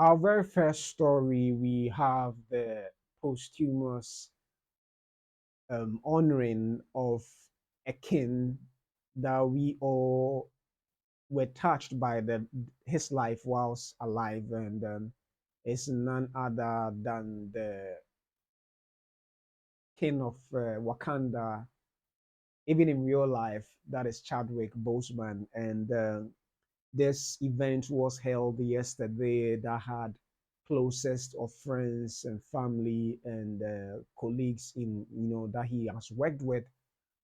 our very first story, we have the posthumous honoring of a king that we all were touched by his life whilst alive, and it's none other than the king of Wakanda, even in real life, that is Chadwick Boseman. And this event was held yesterday that had closest of friends and family and colleagues in that he has worked with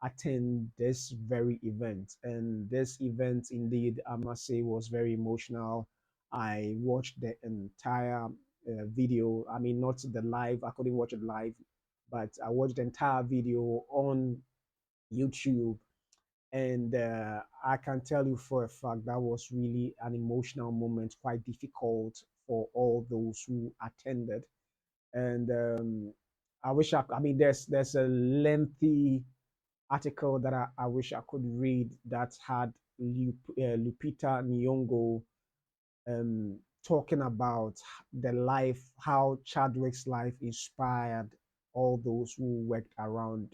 attend this very event. And this event, indeed, I must say, was very emotional. I watched the entire video. I mean, not the live, I couldn't watch it live, but I watched the entire video on YouTube. And I can tell you for a fact that was really an emotional moment, quite difficult for all those who attended. And I wish I mean, there's a lengthy article that I wish I could read that had Lupita Nyong'o talking about the life, how Chadwick's life inspired all those who worked around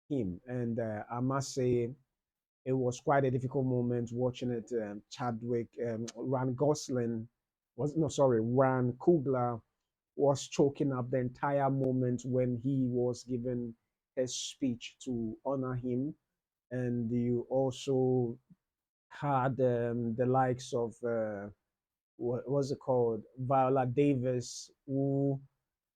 him. And I must say, it was quite a difficult moment watching it. Chadwick, Ryan Gosling was no, sorry, Ryan Coogler was choking up the entire moment when he was given his speech to honor him. And you also had the likes of what was it called, Viola Davis, who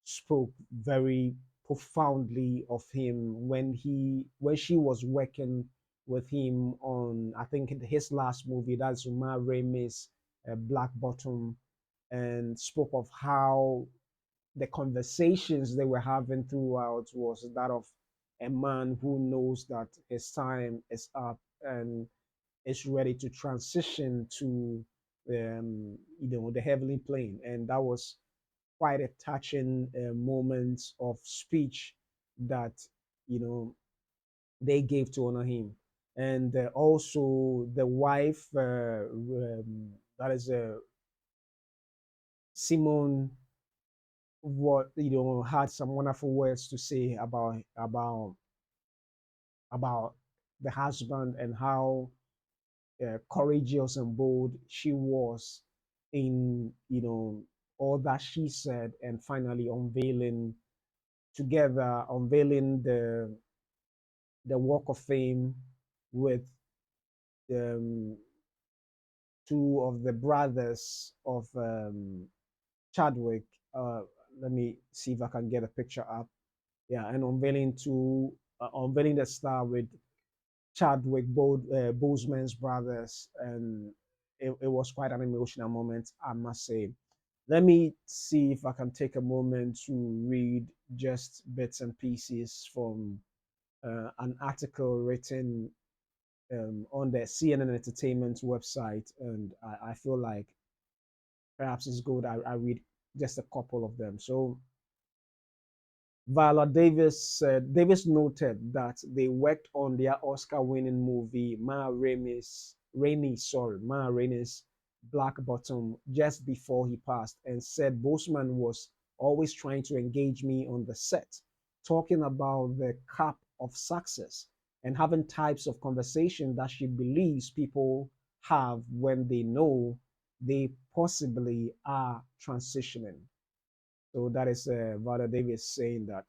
spoke very profoundly of him when she was working with him on, I think, his last movie, that's Uma Raimi's Black Bottom, and spoke of how the conversations they were having throughout was that of a man who knows that his time is up and is ready to transition to the heavenly plane. And that was quite a touching moment of speech that you know they gave to honor him. And also the wife, that is Simone, what had some wonderful words to say about the husband and how courageous and bold she was in all that she said, and finally unveiling the walk of fame with um, two of the brothers of Chadwick. Uh, Let me see if I can get a picture up. Yeah, and unveiling the star with Chadwick Boseman's brothers, and it was quite an emotional moment, I must say. Let me see if I can take a moment to read just bits and pieces from an article written on the CNN Entertainment website, and I feel like perhaps it's good I read just a couple of them. So Viola Davis noted that they worked on their Oscar-winning movie Ma Rainey's Black Bottom just before he passed, and said Boseman was always trying to engage me on the set, talking about the cup of success and having types of conversation that she believes people have when they know they possibly are transitioning. So that is Viola Davis saying that.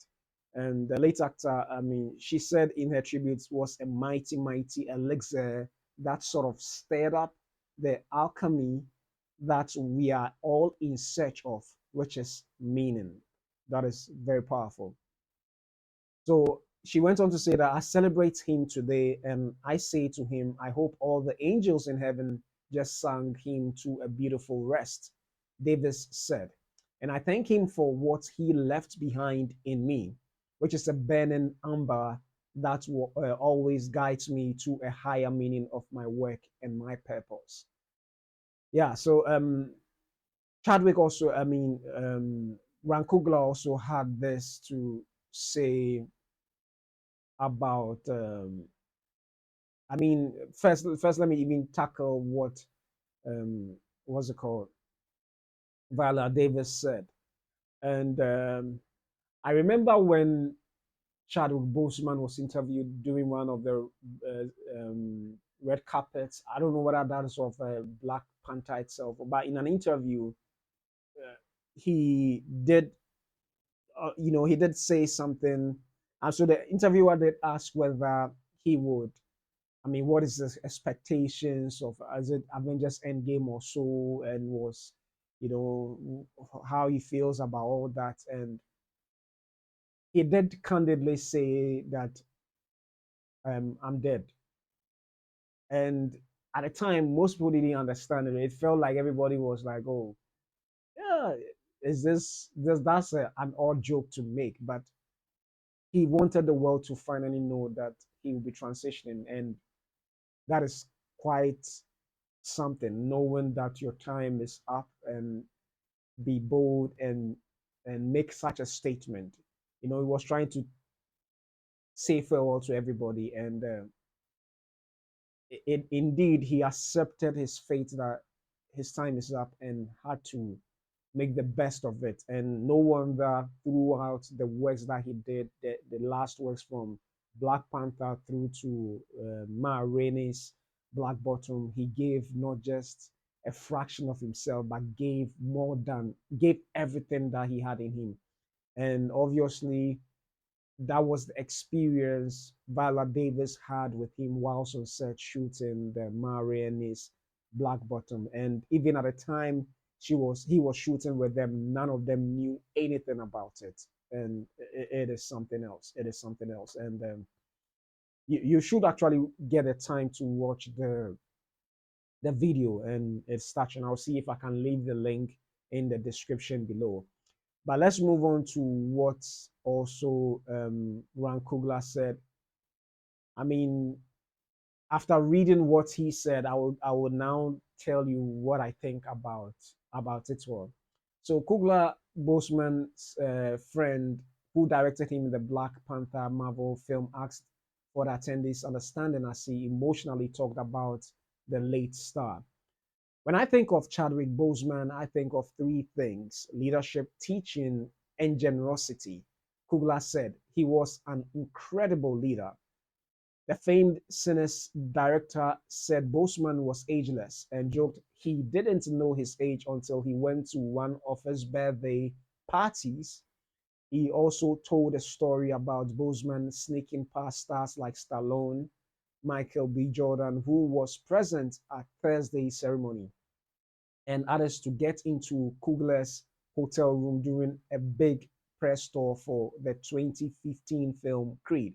And the late actor, I mean, she said in her tributes was a mighty, mighty elixir that sort of stirred up the alchemy that we are all in search of, which is meaning. That is very powerful. So she went on to say that I celebrate him today, and I say to him, I hope all the angels in heaven just sang him to a beautiful rest, Davis said. And I thank him for what he left behind in me, which is a burning amber that always guides me to a higher meaning of my work and my purpose. Yeah, so Chadwick also, I mean, Rankugla also had this to say about I mean, first let me even tackle what what's it called Viola Davis said. And I remember when Chadwick Boseman was interviewed during one of the red carpets. I don't know whether that is of Black Panther itself, but in an interview, uh, he did, he did say something. And so the interviewer did ask whether he would, I mean, what is the expectations of, as it Avengers Endgame or so, and was, how he feels about all that. And he did candidly say that I'm dead. And at the time, most people didn't understand it. It felt like everybody was like, "Oh, yeah, is this that's an odd joke to make?" But he wanted the world to finally know that he will be transitioning, and that is quite something. Knowing that your time is up and be bold and make such a statement. He was trying to say farewell to everybody, and indeed he accepted his fate that his time is up and had to make the best of it. And no wonder throughout the works that he did, the last works from Black Panther through to Ma Rainey's Black Bottom, he gave not just a fraction of himself, but gave everything that he had in him. And obviously, that was the experience Viola Davis had with him whilst on set shooting the Marianis Black Bottom. And even at the time he was shooting with them, none of them knew anything about it. And it is something else. It is something else. And you should actually get a time to watch the video and its touch. And I'll see if I can leave the link in the description below. But let's move on to what also Ran Coogler said. I mean, after reading what he said, I will now tell you what I think about it all. So Coogler Boseman's friend who directed him in the Black Panther Marvel film asked for the attendees' understanding as he emotionally talked about the late star. When I think of Chadwick Boseman, I think of three things: leadership, teaching, and generosity. Coogler said he was an incredible leader. The famed Cines director said Boseman was ageless and joked he didn't know his age until he went to one of his birthday parties. He also told a story about Boseman sneaking past stars like Stallone, Michael B. Jordan, who was present at Thursday's ceremony, and others to get into Coogler's hotel room during a big press tour for the 2015 film Creed.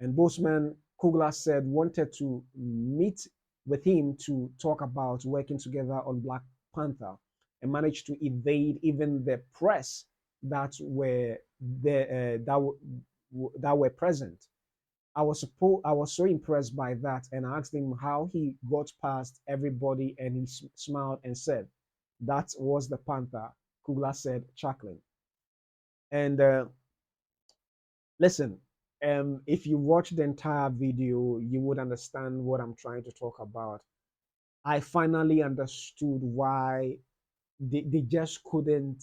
And Boseman, Coogler said, wanted to meet with him to talk about working together on Black Panther and managed to evade even the press that were there, that were present. I was so impressed by that, and I asked him how he got past everybody, and he smiled and said, "That was the Panther." Coogler said, chuckling. And listen, if you watch the entire video, you would understand what I'm trying to talk about. I finally understood why they just couldn't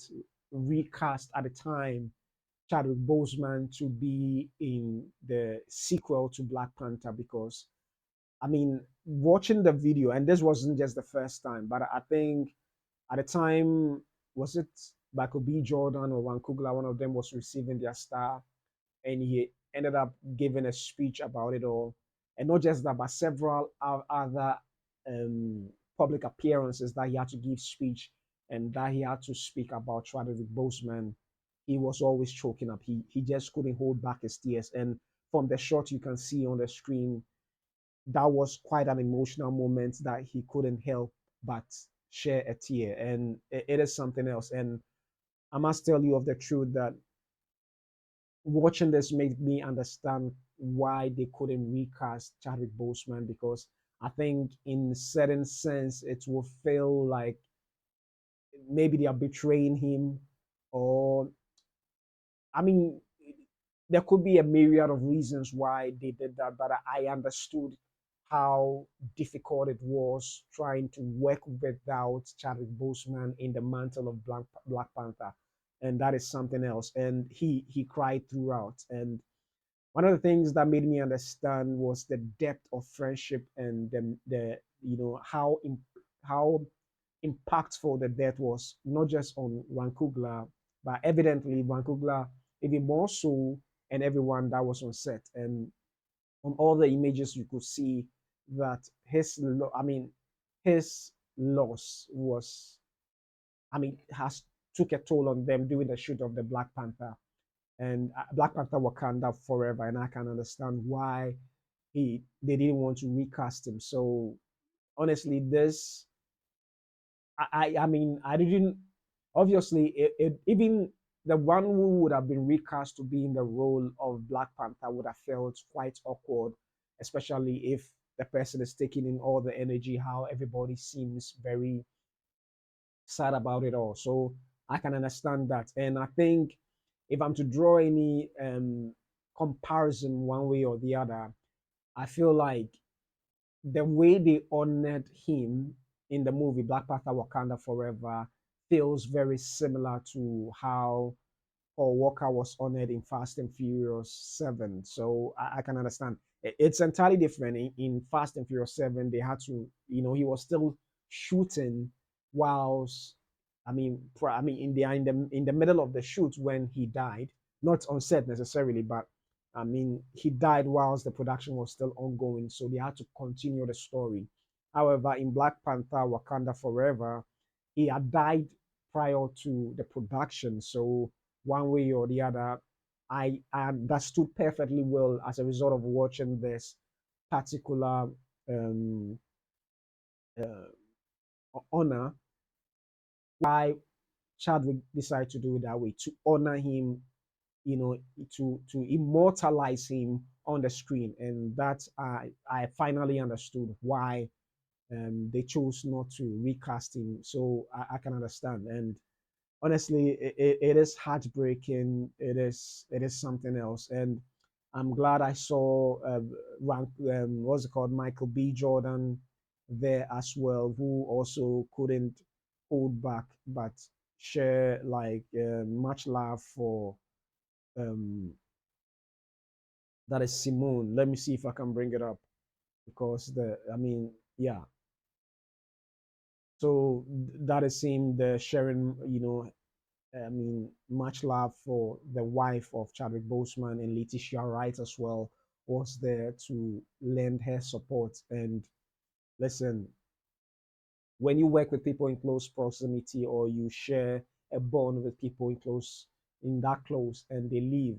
recast at the time Chadwick Boseman to be in the sequel to Black Panther, because I mean, watching the video, and this wasn't just the first time, but I think at the time, was it Michael B. Jordan or Vancouver, one of them was receiving their star, and he ended up giving a speech about it all. And not just that, but several other um, public appearances that he had to give speech and that he had to speak about Chadwick Boseman. He was always choking up. He just couldn't hold back his tears. And from the shot you can see on the screen, that was quite an emotional moment that he couldn't help but share a tear. And it is something else. And I must tell you of the truth that watching this made me understand why they couldn't recast Chadwick Boseman, because I think in certain sense it will feel like maybe they are betraying him, or I mean, there could be a myriad of reasons why they did that, but I understood how difficult it was trying to work without Chadwick Boseman in the mantle of Black Panther, and that is something else. And he cried throughout. And one of the things that made me understand was the depth of friendship and the how impactful the death was, not just on Coogler, but evidently Coogler even more so, and everyone that was on set. And on all the images, you could see that his loss was, has took a toll on them during the shoot of the Black Panther and Black Panther Wakanda Forever, and I can understand why they didn't want to recast him. So honestly, this I didn't, obviously even the one who would have been recast to be in the role of Black Panther would have felt quite awkward, especially if the person is taking in all the energy, how everybody seems very sad about it all. So I can understand that. And I think if I'm to draw any comparison one way or the other, I feel like the way they honored him in the movie Black Panther Wakanda Forever feels very similar to how Paul Walker was honored in Fast and Furious 7. So I can understand. It's entirely different. In Fast and Furious 7, they had to, he was still shooting whilst, in the middle of the shoot when he died, not on set necessarily, but he died whilst the production was still ongoing. So they had to continue the story. However, in Black Panther Wakanda Forever, he had died prior to the production. So one way or the other, I understood perfectly well as a result of watching this particular um, uh, honor why Chadwick decided to do it that way to honor him, to immortalize him on the screen, and that I finally understood why they chose not to recast him. So I can understand. And honestly, it is heartbreaking. It is something else, and I'm glad I saw what's it called, Michael B. Jordan there as well, who also couldn't hold back but share like much love for um, that is Simone. Let me see if I can bring it up because yeah. So that is him, the sharing, much love for the wife of Chadwick Boseman, and Letitia Wright as well was there to lend her support. And listen, when you work with people in close proximity or you share a bond with people in that close and they leave,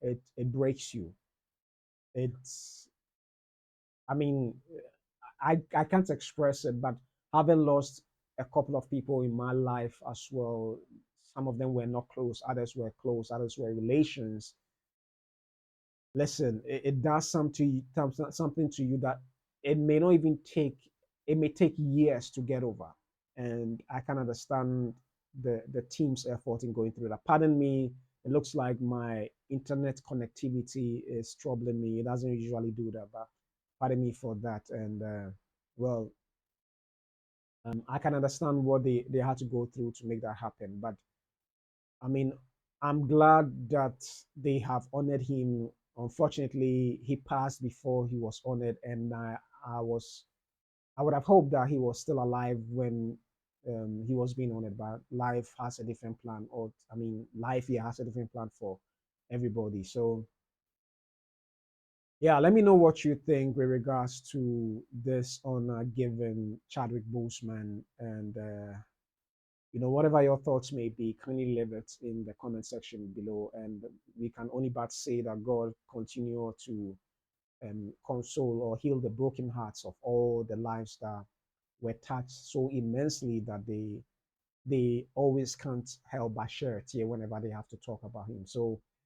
it breaks you. It's I mean, I can't express it, but having lost a couple of people in my life as well, some of them were not close, others were close, others were relations. Listen, it does something to you that it may not even take, it may take years to get over. And I can understand the team's effort in going through that. Pardon me, it looks like my internet connectivity is troubling me. It doesn't usually do that, but pardon me for that. And well, I can understand what they had to go through to make that happen. But I mean, I'm glad that they have honored him. Unfortunately, he passed before he was honored, and I would have hoped that he was still alive when he was being honored. But life has a different plan, or life here has a different plan for everybody. So yeah, let me know what you think with regards to this honor given Chadwick Boseman, and whatever your thoughts may be, kindly leave it in the comment section below. And we can only but say that God continue to console or heal the broken hearts of all the lives that were touched so immensely that they always can't help but share a tear whenever they have to talk about him. So